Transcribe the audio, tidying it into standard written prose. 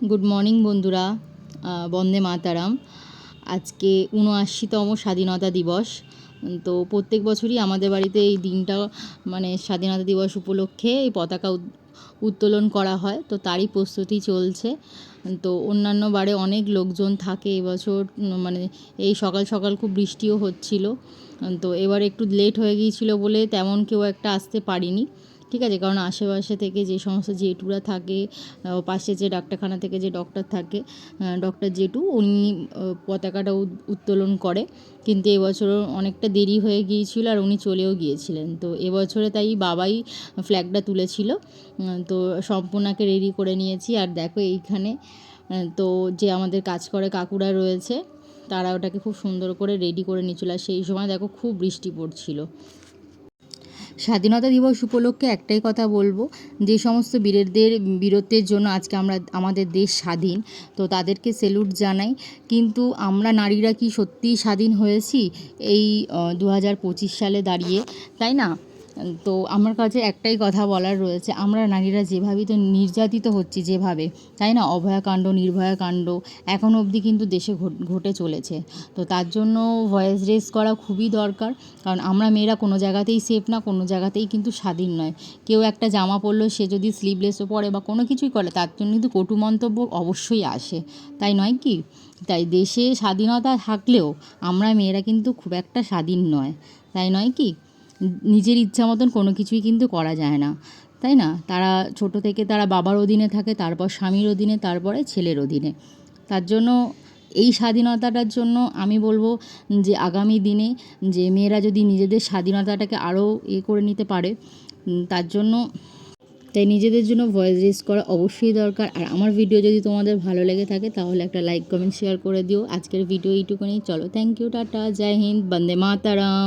Good morning বন্ধুরা। বন্দে মাতারাম। আজকে ৭৯তম স্বাধীনতা দিবস। তো প্রত্যেক বছরই আমাদের বাড়িতে এই দিনটা মানে স্বাধীনতা দিবস উপলক্ষে এই পতাকা উত্তোলন করা হয়, তো তারই প্রস্তুতি চলছে। তো অন্যান্য বারে অনেক লোকজন থাকে, এবছর মানে এই সকাল সকাল খুব বৃষ্টিও হচ্ছিল, তো এবার একটু লেট হয়ে গিয়েছিলো বলে তেমন কেউ একটা আসতে পারিনি। ঠিক আছে, কারণ আশেপাশে থেকে যে সমস্ত জেঠুরা থাকে, পাশে যে ডাক্তারখানা থেকে যে ডক্টর থাকে, ডক্টর জেঠু, উনি পতাকাটা উত্তোলন করে। কিন্তু এবছরও অনেকটা দেরি হয়ে গিয়েছিল আর উনি চলেও গিয়েছিলেন। তো এবছরে তাই বাবাই ফ্ল্যাগটা তুলেছিল। তো সম্পূর্ণাকে রেডি করে নিয়েছি। আর দেখো এইখানে তো যে আমাদের কাজ করে কাকুরা রয়েছে, তারা ওটাকে খুব সুন্দর করে রেডি করে নিয়েছিল। আর সেই সময় দেখো খুব বৃষ্টি পড়ছিল। স্বাধীনতা দিবস উপলক্ষে একটাই কথা বলবো, যে সমস্ত বীরত্বের জন্য আজকে আমাদের দেশ স্বাধীন, তো তাদেরকে স্যালুট জানাই। কিন্তু আমরা নারীরা কি সত্যিই স্বাধীন হয়েছি এই 2025 সালে দাঁড়িয়ে, তাই না? তো আমার কাছে একটাই কথা বলার রয়েছে, আমরা নারীরা যেভাবেই তো নির্যাতিত হচ্ছি, যেভাবে, তাই না, অভয়াকাণ্ড নির্ভয়াকাণ্ড এখন অবধি কিন্তু দেশে ঘটে চলেছে। তো তার জন্য ভয়েস রেজ করা খুবই দরকার, কারণ আমরা মেয়েরা কোনো জায়গাতেই সেফ না, কোনো জায়গাতেই কিন্তু স্বাধীন নয়। কেউ একটা জামা পরলো, সে যদি স্লিভলেসও পরে বা কোনো কিছুই করে, তার জন্য কিন্তু কটু মন্তব্য অবশ্যই আসে, তাই নয় কি? তাই দেশে স্বাধীনতা থাকলেও আমরা মেয়েরা কিন্তু খুব একটা স্বাধীন নয়, তাই নয় কি? নিজের ইচ্ছা মতন কোনো কিছুই কিন্তু করা যায় না, তাই না? তারা ছোট থেকে তারা বাবার অধীনে থাকে, তারপর স্বামীর অধীনে, তারপরে ছেলের অধীনে। তার জন্য এই স্বাধীনতাটার জন্য আমি বলবো যে আগামী দিনে যে মেয়েরা যদি নিজেদের স্বাধীনতাটাকে আরও করে নিতে পারে, তার জন্য তাই নিজেদের জন্য ভয়েস রেজ করা অবশ্যই দরকার। আর আমার ভিডিও যদি তোমাদের ভালো লেগে থাকে তাহলে একটা লাইক কমেন্ট শেয়ার করে দিও। আজকের ভিডিও এইটুকুনি। চলো, থ্যাংক ইউ, টাটা, জয় হিন্দ, বন্দে মাতারাম।